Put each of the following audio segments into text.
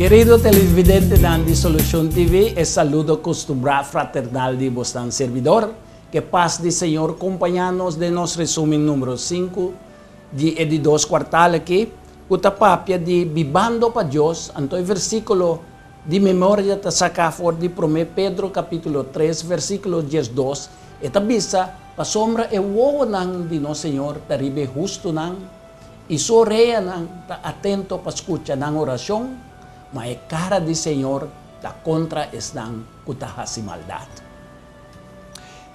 Querido televidente de Solución TV, el saludo acostumbrado fraternal de vuestro servidor. Que paz del Señor acompañanos de nuestro resumen número 5 de 2 quartal aqui. Kuta papia de Vivando para Dios, entonces versículo de memoria está sacado for de 1 Pedro capítulo 3, versículo 12. Esta vista, pa sombra e wowo nang de nosso Senhor, taribe justo nang, e soreia nang, ta atento para escuchar nang oração, mas a cara de Senhor ta contra es nang kutahasi maldad.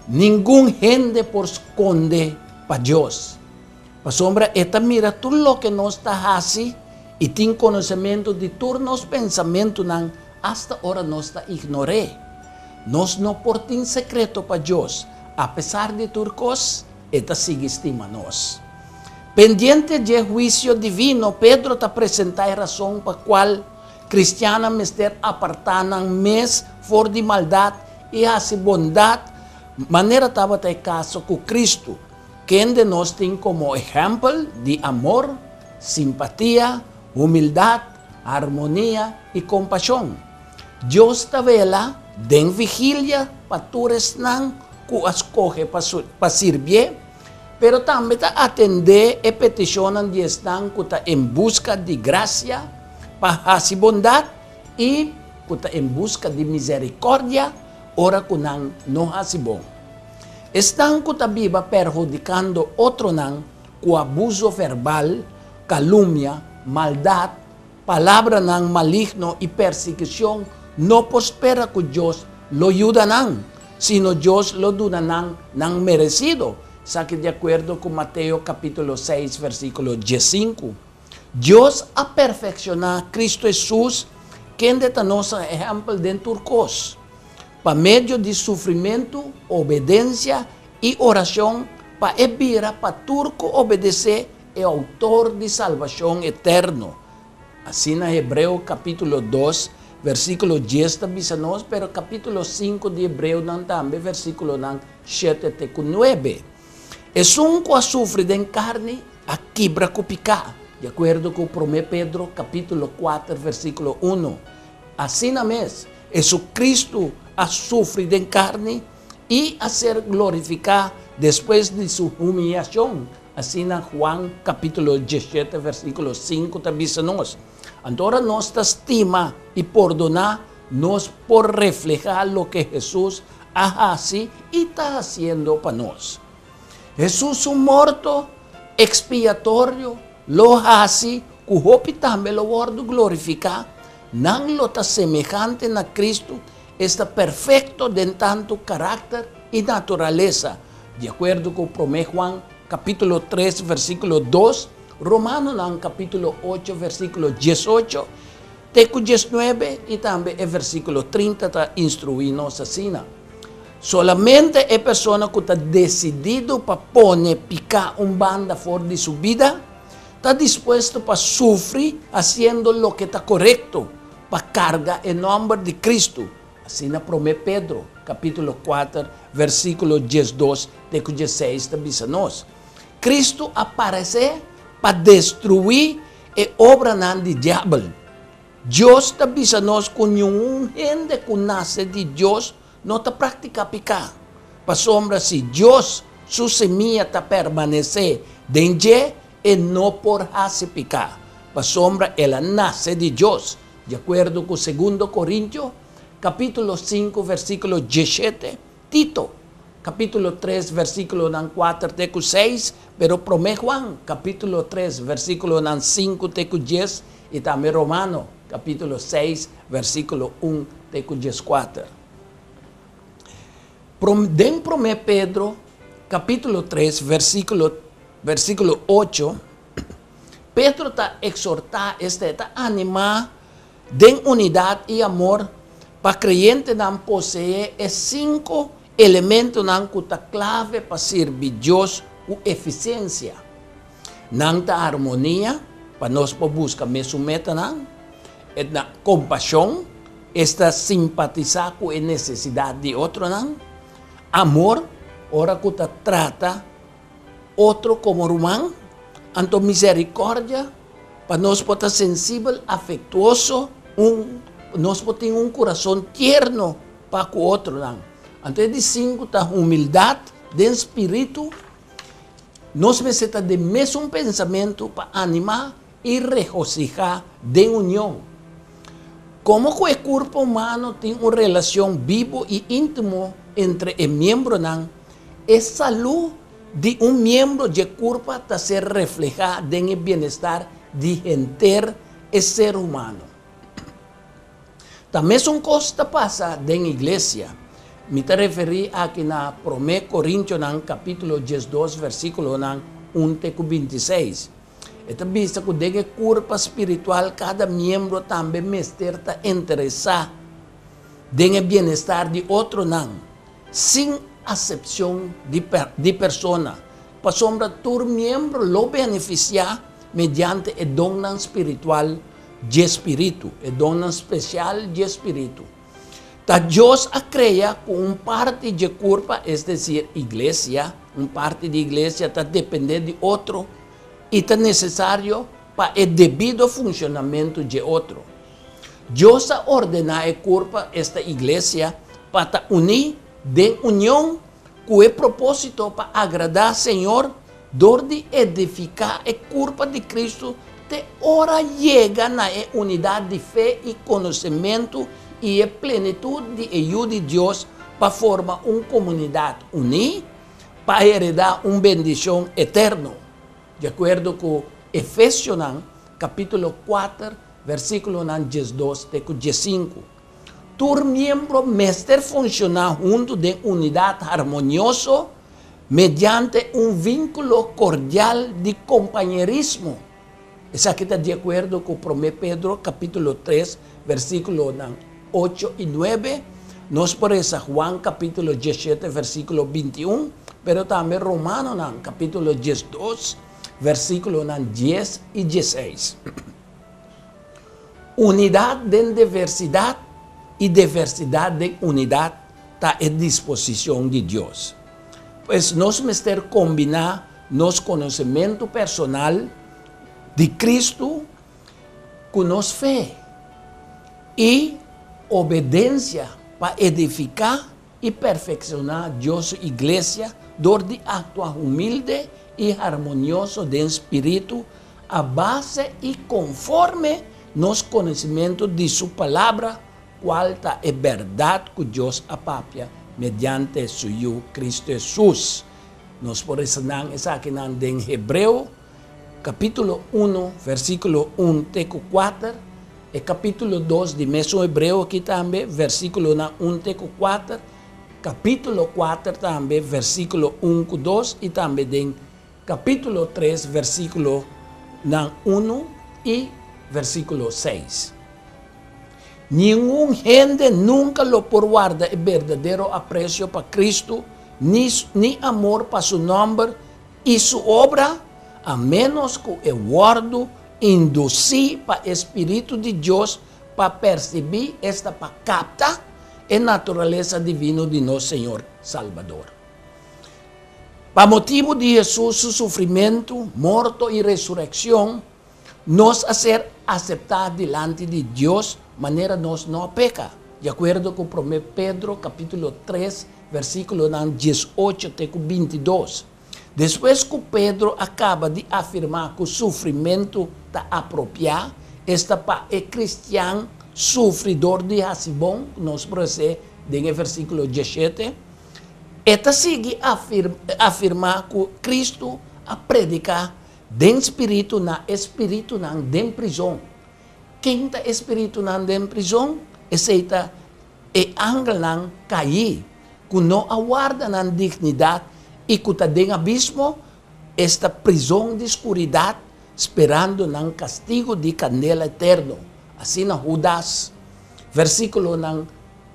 Ningún gente por esconde para Dios. Pa sombra, esta mira tudo lo que nos está así e tem conhecimento de turnos pensamento nang hasta ahora nos está ignoré. Nos no portin secreto para Dios. A pesar de turcos, esta sigue estima nos. Pendiente de juicio divino, Pedro te presenta a razón para cual cristiana mister apartanan mes for de maldad e hace bondad, manera estaba te caso con Cristo, quien de nos tiene como ejemplo de amor, simpatía, humildad, armonía y compasión. Dios te vela, den vigilia, patures nan, que escoge para servir, pero también te atender y peticionan de están que está en busca de gracia, para hacer bondad y que está en busca de misericordia, ora que no hace bon. Están que está viva perjudicando otro nan, con abuso verbal, calumnia, maldad, palabra nan maligno y persecución, no prospera que Dios lo ayuda nan, sino Dios lo duna nan merecido. Saque de acuerdo con Mateo capítulo 6, versículo 15. Dios ha perfeccionado a Cristo Jesús, quien de nos ejemplo de turcos, para medio de sufrimiento, obediencia y oración, para evira para turco obedecer el autor de salvación eterno. Así en Hebreo capítulo 2, versículo 10 también, pero capítulo 5 de Hebreo también, versículo 7 y 9. Es un que sufre de carne a quebra cupica, de acuerdo con 1 Pedro capítulo 4, versículo 1. Así es, Jesucristo a sufrir de carne y a ser glorificado después de su humillación. Así en Juan capítulo 17, versículo 5 también nos. Ahora nos estima y perdona nos por reflejar lo que Jesús hace y está haciendo para nosotros. Jesús un muerto expiatorio lo hace, que también lo guardo glorificar, no lo está semejante a Cristo, está perfecto de tanto carácter y naturaleza, de acuerdo con 1 Juan capítulo 3, versículo 2, Romanos capítulo 8, versículo 18, Teco 19 y también el versículo 30 está instruidos así. Solamente es persona que está decidido para poner, picar un banda fuera de su vida, está dispuesto para sufrir haciendo lo que está correcto, para cargar el nombre de Cristo. Así na 1 Pedro, capítulo 4, versículo 12, Teco 16, también nos. Cristo aparece para destruir la obra del diablo. Dios te avisa nos con un gente que nace de Dios no te practica picar. Para sombra si Dios su semilla te permanece dentro y no por hacer picar. Para sombra ella nace de Dios. De acuerdo con 2 Corintios capítulo 5 versículo 17, Tito capítulo 3, versículo 4, teco 6, pero 1 Juan, capítulo 3, versículo 5, teco 10, y también Romano, capítulo 6, versículo 1, teco 14. Den 1 Pedro, capítulo 3, versículo 8, Pedro está exhortando, está animando, den unidad y amor, para creyente dan posee 5 elementos que está clave para servir Dios con eficiencia. Nanta armonía, para nos buscar me sumeta na compasión, esta simpatizar con la necesidad de otro amor, ora que trata otro como humano, anto misericordia, para nos estar sensible, afectuoso, nós temos um coração tierno para o outro. Antes de 5, a humildade de espírito, nós precisamos de mesmo pensamento para animar e regocijar de união. Como o corpo humano tem uma relação viva e íntima entre os membros, a saúde de um membro do corpo está ser reflejada no bem-estar de inteiro ser humano. Também são coisas que passam na igreja. Me referi aqui na 1 Coríntios, capítulo 12, versículo 1-26. Esta vista que de corpo espiritual, cada membro também está interessado no bem-estar de outro, sem acepção de persona. Para sombra, todo membro lo beneficia mediante o dom espiritual de espírito, o dom especial de espírito. Deus cria com parte de corpo, é decir, igreja, parte de igreja está dependendo de outro e é necessário para o devido funcionamento de outro. Deus ordena o corpo, esta igreja, para unir de união com o propósito para agradar ao Senhor, de edificar o corpo de Cristo, de hora chega na unidade de fé e conhecimento e a plenitude de ajuda de Deus para formar uma comunidade unida, para heredar uma bendição eterna. De acordo com Efésios, capítulo 4, versículo 12-15. Todo membro mestre funcionar junto de unidade harmoniosa mediante um vínculo cordial de companheirismo. Isso aqui está de acordo com 1 Pedro, capítulo 3, versículo 8 e 9. Nós por isso, Juan, capítulo 17, versículo 21, pero também Romano, capítulo 12, versículo 10 e 16. Unidade de diversidade e diversidade de unidade está à disposição de Deus. Pois nós precisamos combinar nosso conhecimento personal de Cristo com nossa fé e obediência para edificar e perfeccionar Deus igreja, de actuar humilde e harmonioso de espírito, a base e conforme nosso conhecimento de sua palavra, qual está a verdade que Deus apapia mediante seu Cristo Jesus. Nós por isso isso aqui em Hebreu, capítulo 1, versículo 1-4, e capítulo 2 de mesmo Hebreu aqui também, versículo 1-4, capítulo 4 também, versículo 1-2, e também em capítulo 3, versículo 1 e versículo 6. Nenhum gente nunca lo por guarda o verdadeiro apreço para Cristo, ni amor para su nome e sua obra, a menos que o guardo induzir para o Espírito de Deus para perceber esta, para captar a natureza divina de nosso Senhor Salvador. Para motivo de Jesus, seu sofrimento, morto e ressurreição, nos a ser aceptados diante de Deus, maneira nós não peca. De acordo com 1 Pedro, capítulo 3, versículo 18-22. Depois que Pedro acaba de afirmar que o sofrimento está apropriado, está para o cristão sofredor de Hasibon, nós procedemos no versículo 17, esta sigue afirmar que Cristo a predicar de espírito na prisão. Quem está espírito na prisão? Essa é ángel não cair, que não aguarda na dignidade e que está em abismo, esta prisão de escuridade, esperando no castigo de candela eterno. Assim na Judas, versículo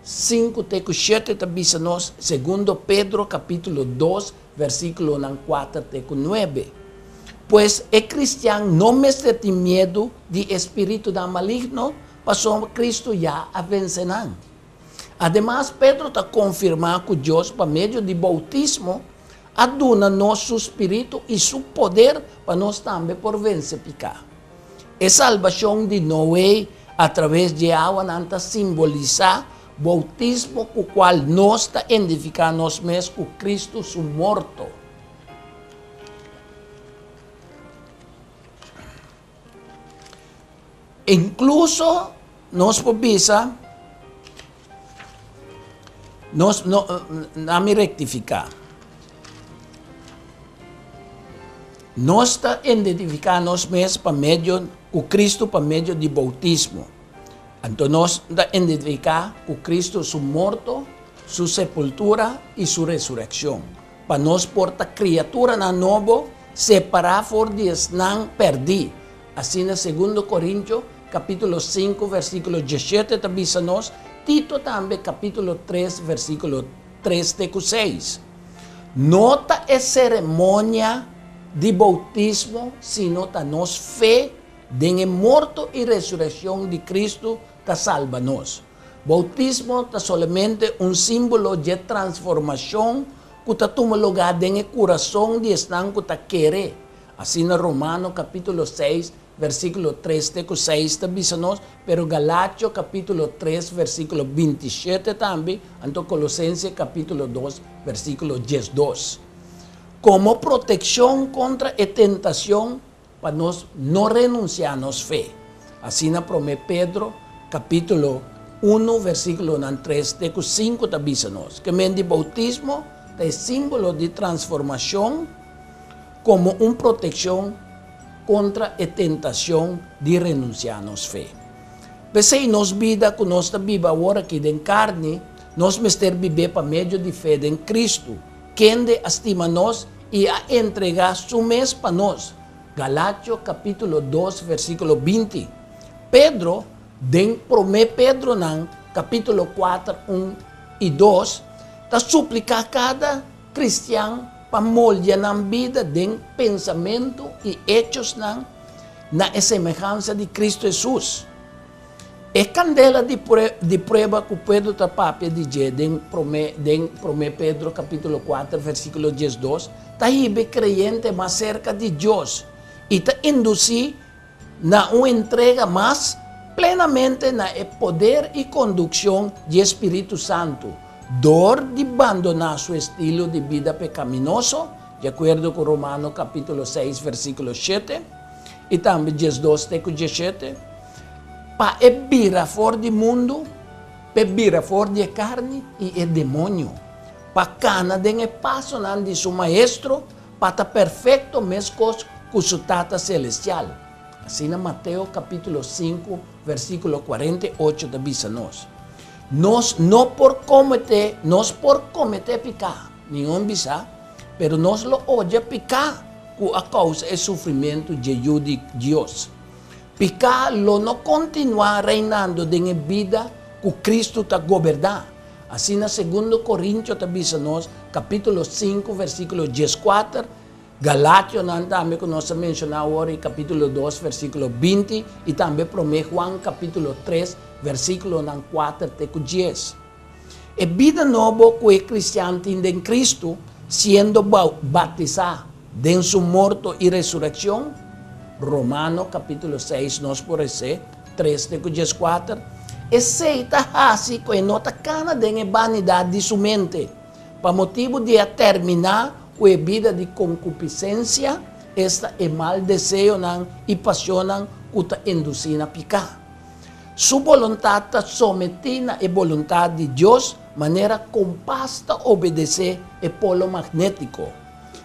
5-7, também-nos, segundo Pedro, capítulo 2, versículo 4-9. Pois o cristiano não tem medo de espírito da maligno, passou Cristo já a vencer. Ademais, Pedro está confirmando que Deus, por meio de bautismo, aduna nosso espírito e seu poder para nós também por vencer pecar. A salvação de Noé a través de agua nanta simboliza bautismo cu qual nos está identificando nos mes con Cristo su morto. Incluso nos povisa nos no me rectificar. Nos está identificando nos mes para medio con Cristo para medio de bautismo. Entonces nos está identificando con Cristo su muerto, su sepultura y su resurrección. Para nos porta criatura na novo, separar for dias nan perdi. Así en 2 Corintios, capítulo 5, versículo 17, también nos, Tito también, capítulo 3, versículo 3 de 6. Nota es ceremonia de bautismo, sino ta nos fe de muerto y resurrección de Cristo ta salva nos. Bautismo ta solamente un símbolo de transformación que ta toma lugar en el corazón de estan que ta quiere. Así en Romanos capítulo 6, versículo 3 de 6 también nos, pero Galacio capítulo 3, versículo 27 también, entonces Colosenses capítulo 2, versículo 12. Como protección contra la tentación, para nos no renunciar a nos fe. Así en Pedro capítulo 1, versículo 3 de 5 también nos, que el bautismo es símbolo de transformación como una protección contra la tentación de renunciar a nos fe. Pese nos vida que nos viva ahora aquí en carne, nos mester viver para medio de fe en Cristo, quien de estima nos y a entregar su mes para nos. Galacio capítulo 2, versículo 20. Pedro, promete Pedro en capítulo 4, 1 y 2, ta suplica a cada cristiano para moldear la vida de pensamiento y hechos na semejanza de Cristo Jesús. Es candela de prueba que Pedro ta papia de promete Pedro capítulo 4, versículo 12, ta ibe creyente más cerca de Dios y ta induce na una entrega más plenamente na el poder y conducción del Espíritu Santo. Dor de abandonar su estilo de vida pecaminoso, de acuerdo con Romanos capítulo 6, versículo 7, y también 12 de 17, para ebira fuera del mundo, ebira fuera de carne y el demonio, para cana den el paso de su maestro, para estar perfecto mesmo con su tata celestial. Así en Mateo capítulo 5, versículo 48 de nos. Nos no por cometer pecado, ningún bisa, pero nos lo oye picar a causa del sufrimiento de Dios. Picar lo no continúa reinando en la vida que Cristo está gobernando. Así en 2 Corintios también nos, capítulo 5, versículo 14, Galacio también que nos ha mencionado ahora, capítulo 2, versículo 20, y también promete Juan capítulo 3, versículo 4 de 10. La vida nueva que el cristiano tiene en Cristo, siendo bautizado en su muerte y resurrección, Romanos capítulo 6 nos parece 3 de 14, aceita así que no está cana de la vanidad de su mente, para motivo de terminar con la vida de concupiscencia, esta el mal deseo y pasión que te inducen a pecar. Su voluntad está sometida a la voluntad de Dios, manera compasta obedecer el polo magnético.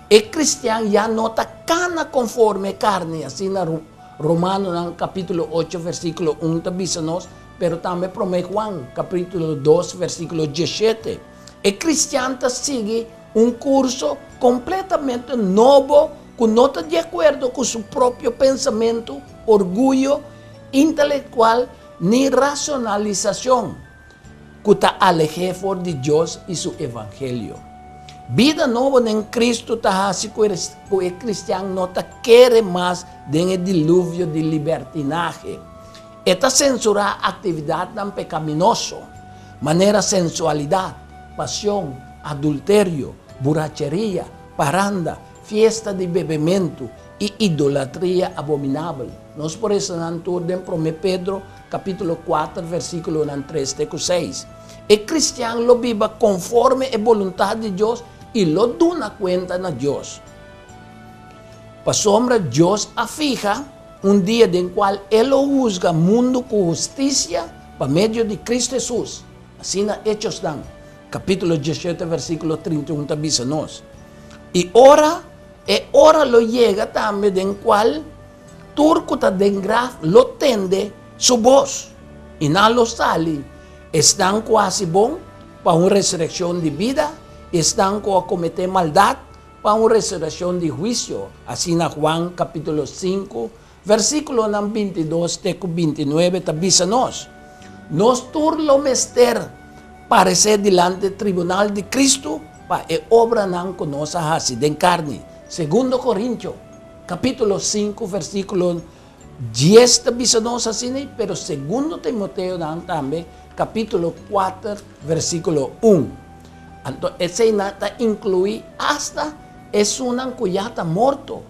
El cristiano ya no está cana conforme a carne, así en Romanos capítulo 8, versículo 1 también nos, pero también promete Juan capítulo 2, versículo 17. El cristiano sigue un curso completamente nuevo que no está de acuerdo con su propio pensamiento, orgullo intelectual ni racionalización, que está alejado de Dios y su evangelio. Vida nueva en Cristo está así que el cristiano no te quiere más en el diluvio de libertinaje. Esta censura actividad tan pecaminosa, manera sensualidad, pasión, adulterio, borrachería, paranda, fiesta de bebimiento y idolatría abominable. Nos por eso en orden promete Pedro capítulo 4, versículo 3 teco 6. El cristiano lo viva conforme a voluntad de Dios y lo da una cuenta a Dios. Para sombra, Dios afija un día en cual Él lo juzga mundo con justicia por medio de Cristo Jesús. Así en Hechos dan, capítulo 17, versículo 31, avísanos. Y ahora lo llega también en cual turcuta de graf lo tende su voz. Y nada lo sale. Están casi bon para una resurrección de vida. Están a cometer maldad para una resurrección de juicio. Así en Juan capítulo 5, versículo 22, teco 29, avísanos. Nos turlo mester parecer delante del tribunal de Cristo para obra nan conoce así de carne. Segundo Corintios, capítulo 5, versículo 10, avísanos así, pero segundo Timoteo nan también, capítulo 4, versículo 1. Entonces, ese nata incluye hasta es una cuya está muerto.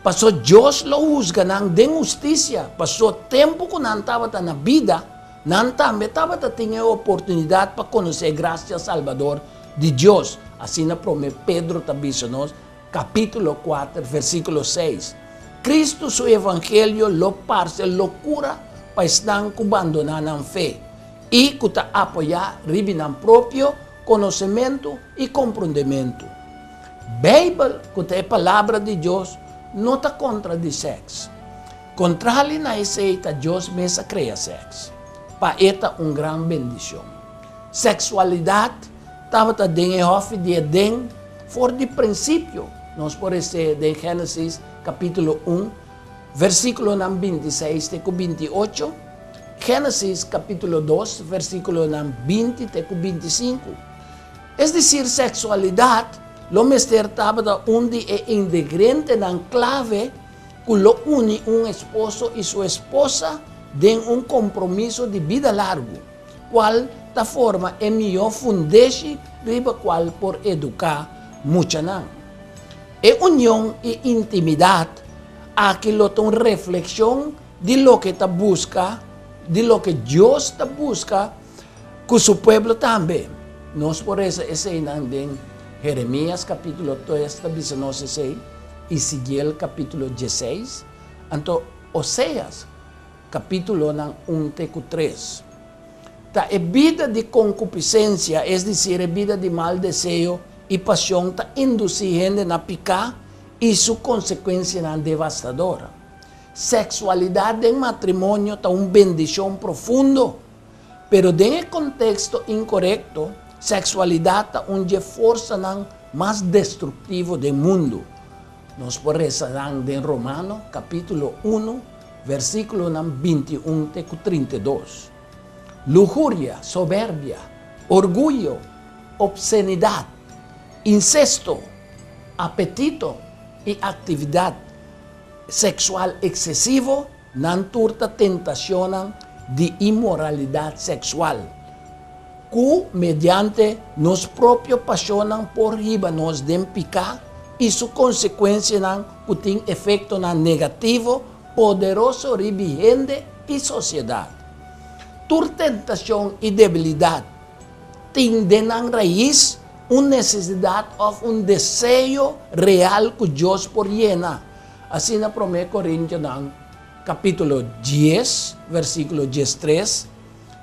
Pasó Dios lo juzga de justicia. Pasó tiempo que no estaba en la vida, no también estaba teniendo oportunidad para conocer gracias Salvador de Dios. Así nos promete Pedro también, capítulo 4, versículo 6. Cristo su evangelio lo parece locura para estar abandonando la fe y que apoyar el propio conocimiento y comprendimiento. Bíblia, que es palabra de Dios, no está contra el sexo. Contrario a eso, Dios mesmo crea sexo. Para esta una gran bendición. Sexualidad estaba en el hof de Edén por de principio. Nos parece de Génesis capítulo 1, versículo 26 teco 28. Génesis capítulo 2, versículo 20 teco 25. Es decir, sexualidad, lo mester estaba un ingrediente en clave que lo une un esposo y su esposa en un compromiso de vida largo, cual ta forma é mejor fundeixe riba cual por educar mucha nan. É unión y intimidad aquí lo ton reflexión de lo que ta busca, de lo que Dios ta busca con su pueblo también. Nos por eso ese en Jeremías capítulo 3, no sé, Ezequiel capítulo 16, entonces Oseas capítulo 1 teco 3. Ta vida de concupiscencia, es decir, vida de mal deseo y pasión, ta induce gente a picar y su consecuencia es devastadora. Sexualidad en matrimonio ta una bendición profundo, pero en el contexto incorrecto, sexualidad ta un fuerza más destructivo del mundo. Nos podemos en Romano capítulo 1, versículo 21 teco 32. Lujuria, soberbia, orgullo, obscenidad, incesto, apetito y actividad sexual excesivo nan turta tentación de inmoralidad sexual, que mediante nos propio pasionan por riba nos den picar y su consecuencia nan putin efecto nan negativo poderoso ribigente y sociedad. Tu tentación y debilidad tienen en raíz una necesidad o un deseo real que Dios por llena. Así en 1 Corintios capítulo 10, versículo 13,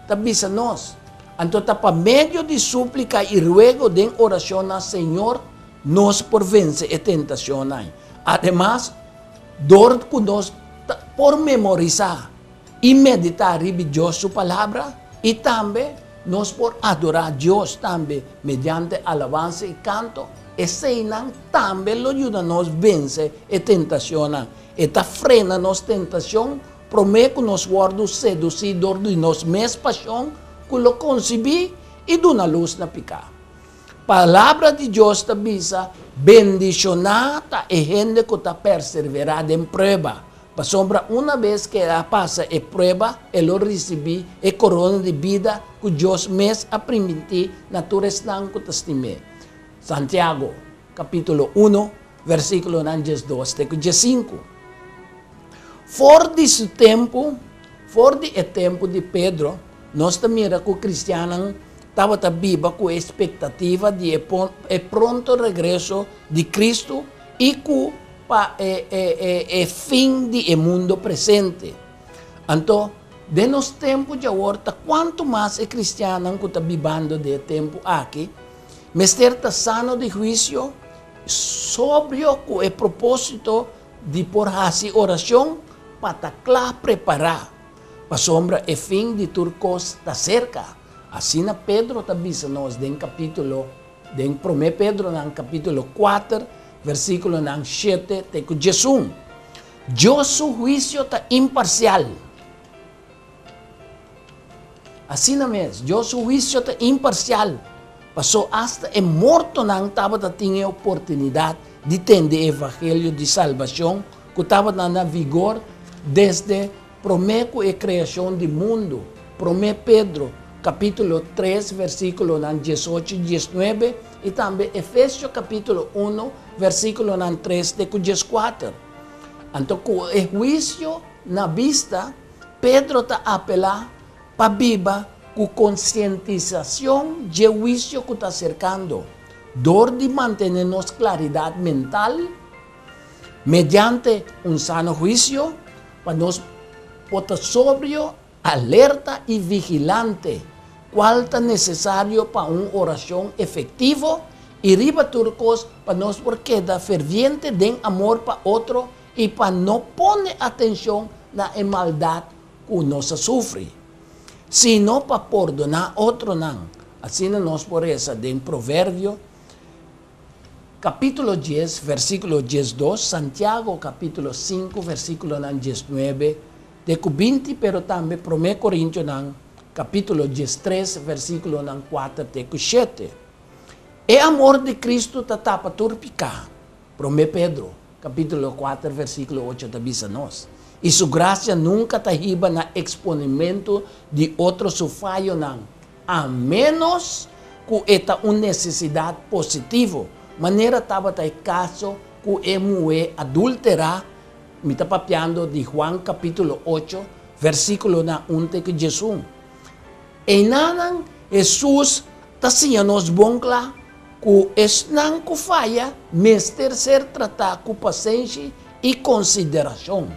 avísanos. Entonces, para medio de súplica y ruego de oración al Señor, nos por vence la tentación. Además, nos por memorizar y meditar en Dios su palabra y también nos por adorar a Dios también mediante alabanza y canto. Ese también lo ayuda a nos vencer la tentación. Esta frena nos tentación, promete que nos guarda seducidor de nos mes pasión que lo concebí y de una luz na picar. Palabra de Dios te avisa, bendicionada es gente que te perseverada en prueba. Para sombra, una vez que pasa a prueba, él lo recibí, el corona de vida que Dios mes ha permitido, naturaleza que te estimé. Santiago, capítulo 1, versículo 2, 5. fora desse tempo, fora do tempo de Pedro, nós também que o cristiano estava viva com a expectativa de pronto regresso de Cristo e com o fim do mundo presente. Então, de nos tempos de agora, quanto mais é cristiano que está vivendo de tempo aqui, mestre está sano de juízo, sobrio com o propósito de por fazer oração para preparar para sombra e fim de turcos está cerca. Assim na Pedro está dizendo em capítulo, em 1 Pedro, no capítulo 4, versículo 7, te Jesus. Deus su juízo está imparcial. Assim mesmo, Deus su juízo está imparcial. Passou hasta e morto não estava tendo oportunidade de entender o evangelho de salvação que estava na vigor desde prometo e criação do mundo. 1 Pedro, capítulo 3, versículo 18 e 19, e também Efésios, capítulo 1, versículo 3 de 14. Então, com o juízo na vista, Pedro está apelando para viva com conscientização de juízo que está cercando, dor de manternos claridade mental, mediante sano juízo, para nos estar sobrio, alerta e vigilante, cual está necesario para una oración efectiva y riba turcos para nos por queda ferviente de amor para otro y para no poner atención a la maldad que nos sufre, sino para perdonar otro nan. Así nos por esa de Proverbio, capítulo 10, versículo 12, Santiago, capítulo 5, versículo 19, de 20, pero también 1 Corintios, capítulo 13, versículo 4, de 7. El amor de Cristo te tapa turpica. 1 Pedro, capítulo 4, versículo 8, te avisa nos. Y su gracia nunca te hiba na exponimiento de otro su fallo, a menos que esta una necesidad positiva. Manera estaba el caso que é mulher adulterar, me está papiando de Juan capítulo 8, versículo 1 de Jesus. E nada, Jesus está nos bom claro que es não que falha, mas ter ser tratado com paciência e consideração.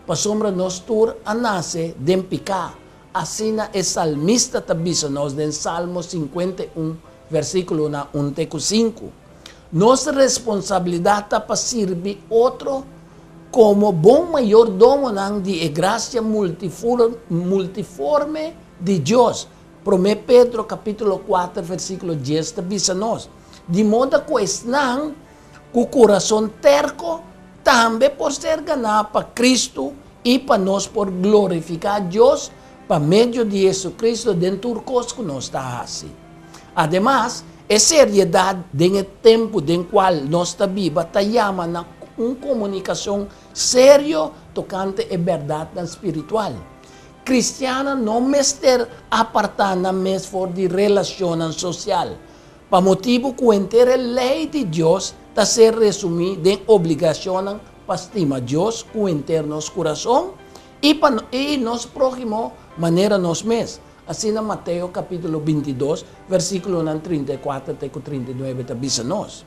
Para sombra nos tur a nasce de picar, assim é salmista tabisa nos em Salmo 51, versículo 1 de 5. Nossa responsabilidade está para servir outro como bom mayordomo de graça multiforme de Deus. 1 Pedro capítulo 4, versículo 10, diz nos, de modo que estão com o coração terco, também por ser ganado para Cristo e para nós por glorificar Deus para meio de Jesus Cristo dentro do coisa que nós está assim. Además, a seriedade do tempo em qual nós está viva está chama uma comunicação séria tocante a verdade espiritual. Cristiana não mestre apartada mais for de relação social. Para motivo que a lei de Deus está ser resumida em obrigação para estimar Deus com internos coração e nos próximo maneira nos mesmos. Assim na Mateus capítulo 22, versículo 34 até 39, está diz nos.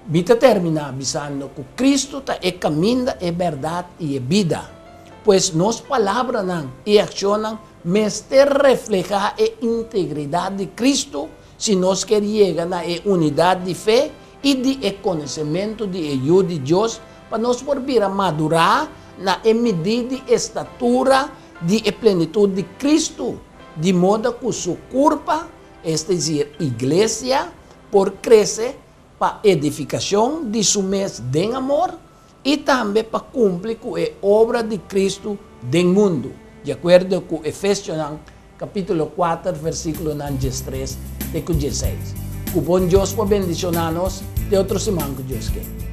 Vita termina avisando que Cristo é caminho, é verdade e é vida. Pois nos palavras e ações mestre reflejar a integridade de Cristo se nós queremos chegar na unidade de fé e de conhecimento de ajuda de Deus para nós vir a madurar na medida de estatura de plenitude de Cristo, de modo que sua curva, é dizer, igreja, por crescer para edificação de seu mês de amor e também para cumprir com a obra de Cristo no mundo, de acordo com Efésios capítulo 4, versículo 13 e 16. Que bom Deus para bendicionar-nos de outro semana que Deus quer.